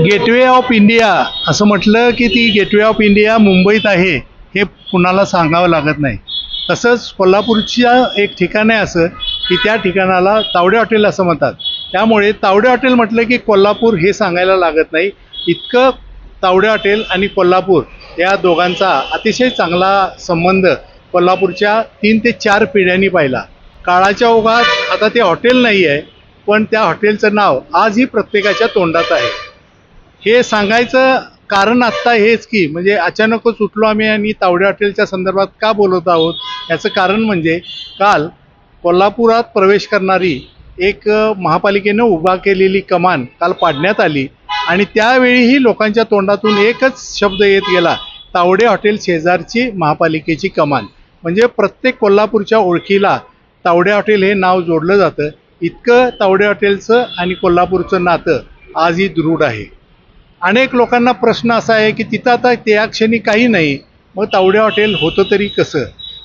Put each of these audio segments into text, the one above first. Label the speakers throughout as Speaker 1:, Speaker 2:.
Speaker 1: Gateway of India असं म्हटलं की ती गेटवे ऑफ इंडिया मुंबईत आहे हे कुणाला सांगावं लागत नाही। तसंच कोल्हापूरच्या एक ठिकाण आहे असं की त्या ठिकाणाला तावडे हॉटेल असं म्हणतात। त्यामुळे तावडे हॉटेल म्हटलं की कोल्हापूर हे सांगायला लागत नाही। इतकं तावडे हॉटेल आणि कोल्हापूर या दोघांचा अतिशय चांगला संबंध कोल्हापूरच्या 3 ते 4 पिढ्यांनी पाहिला। काळाच्या ओघात आता ते हॉटेल नाही आहे, पण त्या हॉटेलचं नाव आजही प्रत्येकाच्या तोंडात आहे। हे सांगायचं कारण आत्ता हेच की म्हणजे अचानकच उठलो आम्ही आणि तावडे हॉटेलच्या संदर्भात का बोलत आहोत याचं कारण म्हणजे काल कोल्हापुरात प्रवेश करणारी एक महापालिकेनं उभा केलेली कमान काल पाडण्यात आली आणि त्यावेळीही लोकांच्या तोंडातून एकच शब्द येत गेला, तावडे हॉटेल शेजारची महापालिकेची कमान। म्हणजे प्रत्येक कोल्हापूरच्या ओळखीला तावडे हॉटेल हे नाव जोडलं जातं। इतकं तावडे हॉटेलचं आणि कोल्हापूरचं नातं आजही दृढ आहे। अनेक लोकांना प्रश्न असा आहे की तिथं आता त्या क्षणी काही नाही, मग तावडे हॉटेल होतं तरी कसं?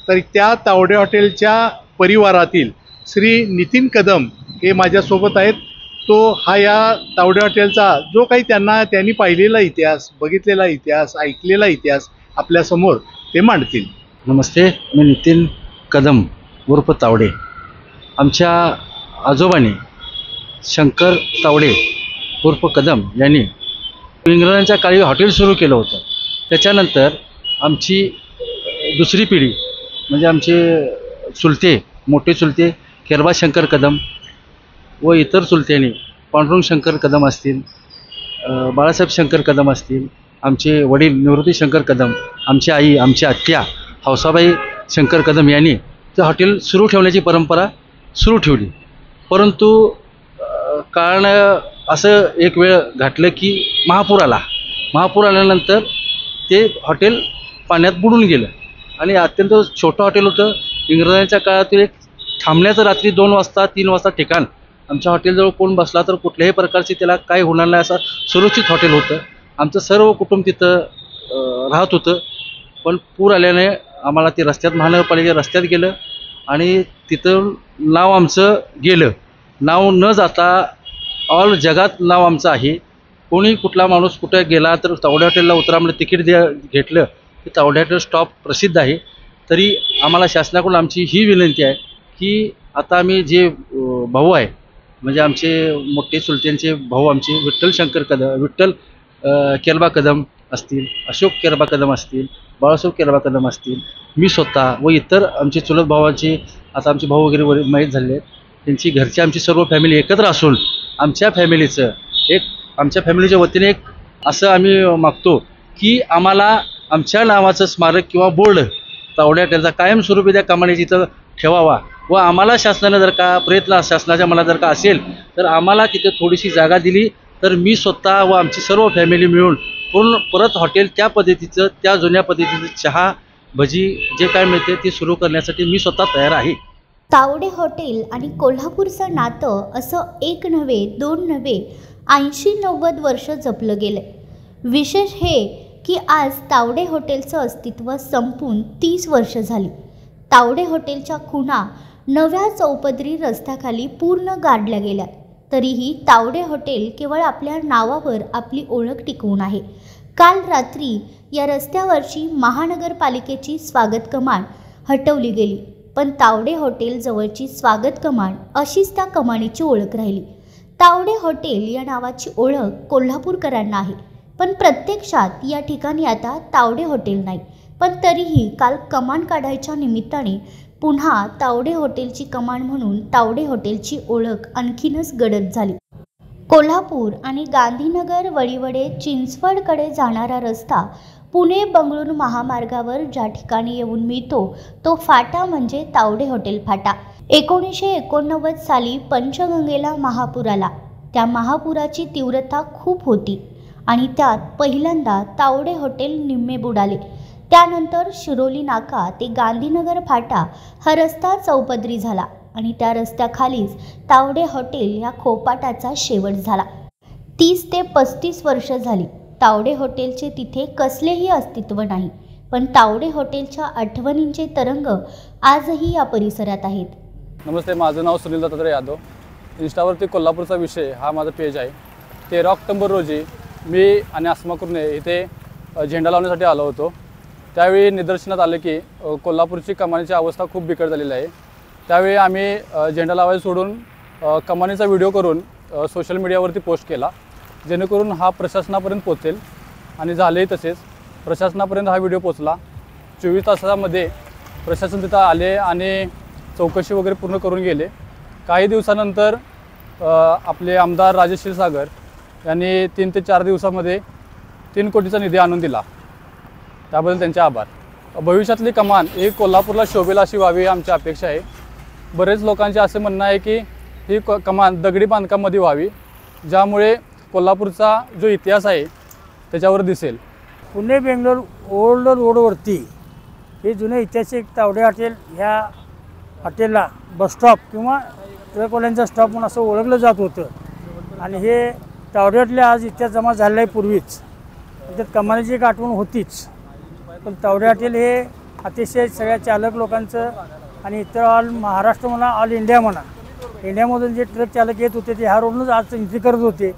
Speaker 1: तर त्या तावडे हॉटेलच्या परिवारातील श्री नितीन कदम हे माझ्यासोबत आहेत। तो हा या तावडे हॉटेलचा जो काही त्यांनी पाहिलेला इतिहास, बघितलेला इतिहास, ऐकलेला इतिहास आपल्यासमोर ते मांडतील।
Speaker 2: नमस्ते, मी नितीन कदम उर्फ तावडे। आमच्या आजोबांनी शंकर तावडे उर्फ कदम यांनी इंग्रजांच्या काळी हॉटेल सुरू केलं होतं। त्याच्यानंतर आमची दुसरी पिढी म्हणजे आमचे चुलते, मोठे चुलते केरबा शंकर कदम व इतर चुलत्यांनी पांडुरंग शंकर कदम असतील, बाळासाहेब शंकर कदम असतील, आमचे वडील निवृत्ती शंकर कदम, आमची आई, आमची आत्या हौसाबाई शंकर कदम यांनी ते हॉटेल सुरू ठेवण्याची परंपरा सुरू ठेवली। परंतु कारण असं एक वेळ घातलं की महापूर आल्यानंतर ते हॉटेल पाण्यात बुडून गेलं आणि अत्यंत छोटं हॉटेल होतं। इंग्रजांच्या काळातील एक थांबण्याचं रात्री 2 वाजता 3 वाजता ठिकाण आमच्या हॉटेलजवळ कोण बसला तर कुठल्याही प्रकारची त्याला काय होणार नाही असं सुरक्षित हॉटेल होतं। आमचं सर्व कुटुंब तिथं राहत होतं। पण पूर आल्याने आम्हाला ते महानगरपालिकेच्या रस्त्यात गेलं आणि तिथं नाव आमचं गेलं। नाव न जाता ऑल जगात नाव आमचं आहे। कोणी कुठला माणूस कुठे गेला तर तावडे हॉटेलला उतरा म्हणजे तिकीट घेतलं की तावडे हॉटेल स्टॉप प्रसिद्ध आहे। तरी आम्हाला शासनाकडून आमची ही विनंती आहे की आता आम्ही जे भाऊ आहे म्हणजे आमचे मोठे चुलत्यांचे भाऊ आमचे विठ्ठल केरबा कदम असतील, अशोक केरबा कदम असतील, बाळासाहेब केरबा कदम असतील, मी स्वतः व इतर आमचे चुलत भावांचे आता आमचे भाऊ वगैरे माहीत झाले आहेत, त्यांची घरची आमची सर्व फॅमिली एकत्र असून आमच्या फॅमिलीच्या वतीने एक असं आम्ही मागतो की आम्हाला आमच्या नावाचं स्मारक किंवा बोर्ड तावडे हॉटेलचा कायमस्वरूपी त्या कमानीची इथं ठेवावा व आम्हाला शासनाने जर का शासनाच्या मनात जर का असेल तर आम्हाला तिथे थोडीशी जागा दिली तर मी स्वतः व आमची सर्व फॅमिली मिळून परत हॉटेल त्या पद्धतीचं, त्या जुन्या पद्धतीचं चहा भजी जे काय मिळते ते सुरू करण्यासाठी मी स्वतः तयार आहे।
Speaker 3: तावडे हॉटेल आणि कोल्हापूरचं नातं असं 1 नव्हे 2 नव्हे 80-90 वर्ष जपलं गेलं। विशेष हे की आज तावडे हॉटेलचं अस्तित्व संपून 30 वर्ष झाली। तावडे हॉटेलच्या खुणा नव्या चौपदरी रस्त्याखाली पूर्ण गाडल्या गेल्या, तरीही तावडे हॉटेल केवळ आपल्या नावावर आपली ओळख टिकवून आहे। काल रात्री या रस्त्यावरची महानगरपालिकेची स्वागत कमान हटवली गेली, पण तावडे हॉटेल जवळची स्वागत कमान अशीच त्या कमानीची ओळख राहिली। तावडे हॉटेल या नावाची ओळख कोल्हापूरकरांना आहे, पण प्रत्यक्षात या ठिकाणी आता तावडे हॉटेल नाही। पण तरीही काल कमान काढायच्या निमित्ताने पुन्हा तावडे हॉटेलची कमान म्हणून तावडे हॉटेलची ओळख आणखीनच गडद झाली। कोल्हापूर आणि गांधीनगर वळीवडे चिंचवडकडे जाणारा रस्ता पुणे बंगळूर महामार्गावर ज्या ठिकाणी येऊन मिळतो तो फाटा म्हणजे तावडे हॉटेल फाटा। 1989 साली पंचगंगेला महापूर आला। त्या महापुराची तीव्रता खूप होती आणि त्यात पहिल्यांदा तावडे हॉटेल निम्मे बुडाले। त्यानंतर शिरोली नाका ते गांधीनगर फाटा हा रस्ता चौपदरी झाला आणि त्या रस्त्याखालीच तावडे हॉटेल या खोपाटाचा शेवट झाला। 30 ते 35 वर्ष झाली तावडे हॉटेलचे तिथे कसलेही अस्तित्व नाही, पण तावडे हॉटेलच्या आठवणींचे तरंग आजही या परिसरात आहेत।
Speaker 4: नमस्ते, माझं नाव सुनील दत्तात्रय यादव। इंस्टावरती कोल्हापूरचा विषय हा माझा पेज आहे। 13 ऑक्टोबर रोजी मी आणि अस्मा कुर्णे इथे झेंडा लावण्यासाठी आलो होतो। त्यावेळी निदर्शनात आले की कोल्हापूरची कमानीची अवस्था खूप बिकट झालेली आहे। त्यावेळी आम्ही झेंडा लावायला सोडून कमानीचा व्हिडिओ करून सोशल मीडियावरती पोस्ट केला, जेणेकरून हा प्रशासनापर्यंत पोहोचेल आणि झालेही तसेच। प्रशासनापर्यंत हा व्हिडिओ पोहोचला। 24 तासामध्ये प्रशासन तिथं आले आणि चौकशी वगैरे पूर्ण करून गेले। काही दिवसानंतर आपले आमदार राजेश क्षीरसागर यांनी 3 ते 4 दिवसामध्ये 3 कोटीचा निधी आणून दिला, त्याबद्दल त्यांचे आभार। भविष्यातली कमान ही कोल्हापूरला शोभेल अशी व्हावी आमची अपेक्षा आहे। बरेच लोकांचे असे म्हणणं आहे की ही कमान दगडी बांधकामामध्ये व्हावी, ज्यामुळे कोल्हापूरचा जो इतिहास आहे त्याच्यावर दिसेल।
Speaker 5: पुणे बेंगलोर ओल्ड रोडवरती हे जुने ऐतिहासिक तावडे हॉटेल, ह्या हॉटेलला बसस्टॉप किंवा ट्रकवाल्यांचा स्टॉप म्हणून असं ओळखलं जात होतं। आणि हे तावडे हॉटेल आज इतिहास जमा झालेला आहे पूर्वीच, त्यात कमानीची एक आठवण होतीच। पण तावडे हॉटेल हे अतिशय सगळ्या चालक लोकांचं आणि इतर ऑल महाराष्ट्र म्हणा, ऑल इंडिया म्हणा, इंडियामधून जे ट्रक चालक येत होते ते ह्या रोडनंच आज एंट्री करत होते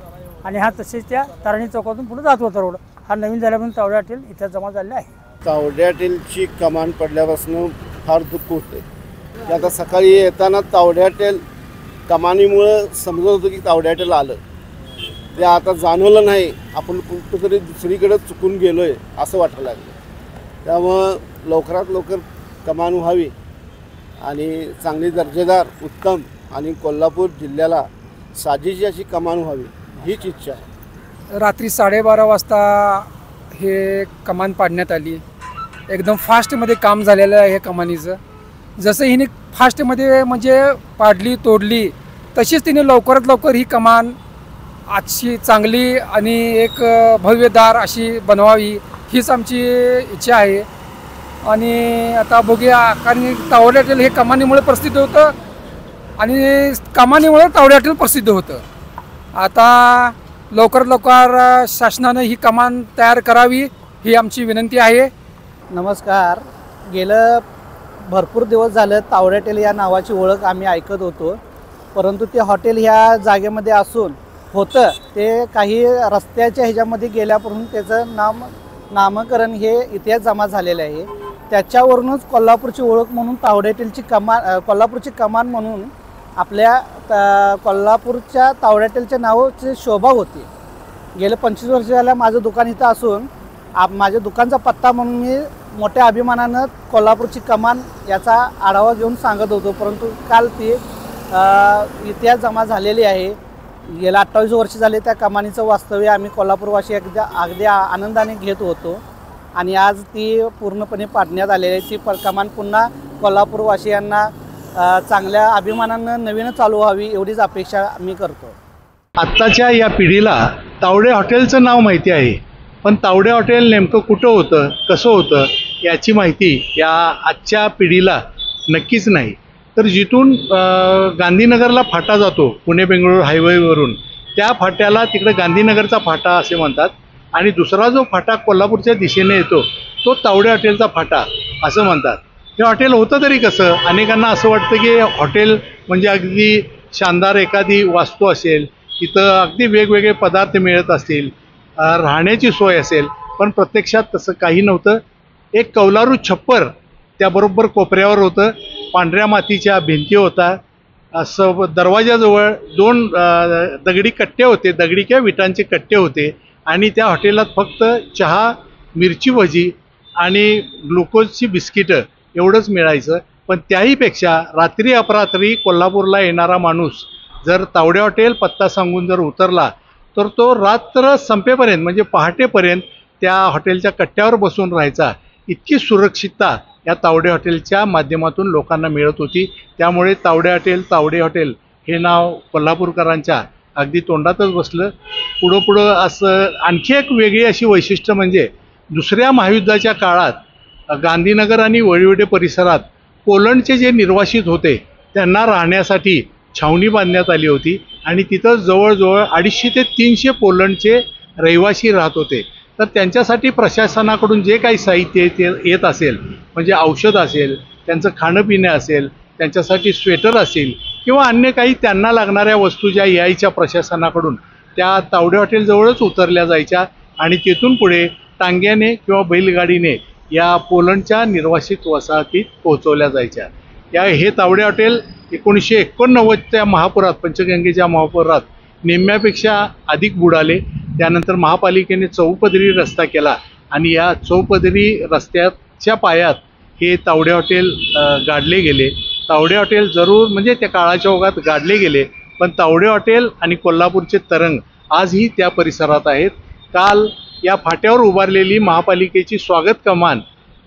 Speaker 5: आणि हा तसेच त्या तारणी चौकातून पुढे जात होता रोड। हा नवीन झाल्यापासून तावडे हॉटेल इतिहास जमा झाले आहे।
Speaker 6: तावडे हॉटेलची कमान पडल्यापासून फार दुःख होते। की आता सकाळी येताना तावडे हॉटेल कमानीमुळं समजत होतं की तावडे हॉटेल आलं, ते आता जाणवलं नाही, आपण कुठंतरी दुसरीकडे चुकून गेलो आहे असं वाटायला लागलं। त्यामुळं लवकरात लवकर कमान व्हावी आणि चांगली दर्जेदार उत्तम आणि कोल्हापूर जिल्ह्याला साजेशी अशी कमान व्हावी हीच इच्छा आहे।
Speaker 7: रात्री 12:30 वाजता हे कमान पाडण्यात आली। एकदम फास्टमध्ये काम झालेलं आहे हे कमानीचं। जसं हिने फास्टमध्ये म्हणजे पाडली तोडली, तशीच तिने लवकरात लवकर ही कमान आजची चांगली आणि एक भव्यदार अशी बनवावी हीच आमची इच्छा आहे। आणि आता बघूया, कारण तावडे हॉटेल हे कमानीमुळे प्रसिद्ध होतं आणि कमानीमुळे तावडे हॉटेल प्रसिद्ध होतं। आता लवकरात लवकर शासनानं ही कमान तयार करावी ही आमची विनंती आहे।
Speaker 8: नमस्कार। गेलं भरपूर दिवस झालं तावडे हॉटेल या नावाची ओळख आम्ही ऐकत होतो, परंतु ते हॉटेल ह्या जागेमध्ये असून होतं ते काही रस्त्याच्या ह्याच्यामध्ये गेल्यापासून त्याचं नामकरण हे इतिहास जमा झालेलं आहे। त्याच्यावरूनच कोल्हापूरची ओळख म्हणून तावडे हॉटेलची कोल्हापूरची कमान म्हणून आपल्या कोल्हापूरच्या तावडे हॉटेलच्या नावाची शोभा होती। गेले 25 वर्ष झालं माझं दुकान इथं असून माझ्या दुकानचा पत्ता म्हणून मी मोठ्या अभिमानानं कोल्हापूरची कमान याचा आढावा घेऊन सांगत होतो, परंतु काल ती इतिहास जमा झालेली आहे। गेल्या 28 वर्ष झाले त्या कमानीचं वास्तव्य आम्ही कोल्हापूरवासी अगदी आनंदाने घेत होतो आणि आज ती पूर्णपणे पाडण्यात आलेली आहे। ती कमान पुन्हा कोल्हापूरवासियांना चांगल्या अभिमानानं नवीन चालू व्हावी एवढीच अपेक्षा मी करतो।
Speaker 1: आत्ताच्या या पिढीला तावडे हॉटेलचं नाव माहिती आहे, पण तावडे हॉटेल नेमकं कुठं होतं, कसं होतं याची माहिती या आजच्या पिढीला नक्कीच नाही। तर जिथून गांधीनगरला फाटा जातो पुणे बेंगळूर हायवेवरून, त्या फाट्याला तिकडे गांधीनगरचा फाटा असे म्हणतात आणि दुसरा जो फाटा कोल्हापूरच्या दिशेने येतो तो तावडे हॉटेलचा फाटा असं म्हणतात। हे हॉटेल होतं तरी कसं? अनेकांना असं वाटतं की हॉटेल म्हणजे अगदी शानदार एखादी वास्तू असेल, तिथं अगदी वेगवेगळे पदार्थ मिळत असतील, राहण्याची सोय असेल, पण प्रत्यक्षात तसं काही नव्हतं। एक कौलारू छप्पर त्याबरोबर कोपऱ्यावर होतं, पांढऱ्या मातीच्या भिंती होता, असं दरवाजाजवळ 2 दगडी कट्टे होते, दगडी किंवा विटांचे कट्टे होते आणि त्या हॉटेलात फक्त चहा, मिरची भजी आणि ग्लुकोजची बिस्किटं एवढंच मिळायचं। पण त्याहीपेक्षा रात्री अपरात्री कोल्हापूरला येणारा माणूस जर तावडे हॉटेल पत्ता सांगून जर उतरला तर तो रात्र संपेपर्यंत म्हणजे पहाटेपर्यंत त्या हॉटेलच्या कट्ट्यावर बसून राहायचा। इतकी सुरक्षितता या तावडे हॉटेलच्या माध्यमातून लोकांना मिळत होती। त्यामुळे तावडे हॉटेल हे नाव कोल्हापूरकरांच्या अगदी तोंडातच बसलं। पुढं असं आणखी एक वेगळी अशी वैशिष्ट्य म्हणजे दुसऱ्या महायुद्धाच्या काळात गांधीनगर आणि वळीवडे परिसरात पोलंडचे जे निर्वासित होते त्यांना राहण्यासाठी छावणी बांधण्यात आली होती आणि तिथं जवळजवळ 250 ते 300 पोलंडचे रहिवासी राहत होते। तर त्यांच्यासाठी प्रशासनाकडून जे काही साहित्य येत असेल, म्हणजे औषध असेल, त्यांचं खाणं पिणं असेल, त्यांच्यासाठी स्वेटर असेल किंवा अन्य काही त्यांना लागणाऱ्या वस्तू ज्या यायच्या प्रशासनाकडून, त्या तावडे हॉटेलजवळच उतरल्या जायच्या आणि तिथून पुढे टांग्याने किंवा बैलगाडीने या पोलंडच्या निर्वासित वसाहतीत पोहोचवल्या जायच्या. हे तावडे हॉटेल 1989च्या महापुरात, पंचगंगेच्या महापुरात निम्म्यापेक्षा अधिक बुडाले. त्यानंतर महापालिकेने चौपदरी रस्ता केला आणि या चौपदरी रस्त्याच्या पायात हे तावडे हॉटेल गाडले गेले. तावडे हॉटेल जरूर म्हणजे त्या काळाच्या ओघात गाडले गेले, पण तावडे हॉटेल आणि कोल्हापूरचे तरंग आजही त्या परिसरात आहेत. काल या फाट्यावर उभारलेली महापालिकेची स्वागत कमान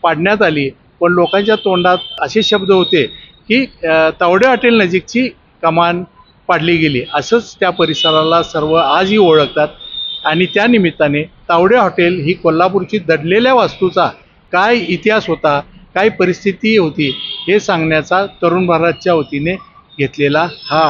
Speaker 1: पाडण्यात आली, पण लोकांच्या तोंडात असे शब्द होते की तावडे हॉटेल नजीकची कमान पाडली गेली. असंच त्या परिसराला सर्व आजही ओळखतात. आणि त्या निमित्ताने तावडे हॉटेल ही कोल्हापूरची दडलेल्या वास्तूचा काय इतिहास होता, काय परिस्थिती होती हे सांगण्याचा तरुण भारतच्या वतीने घेतलेला हा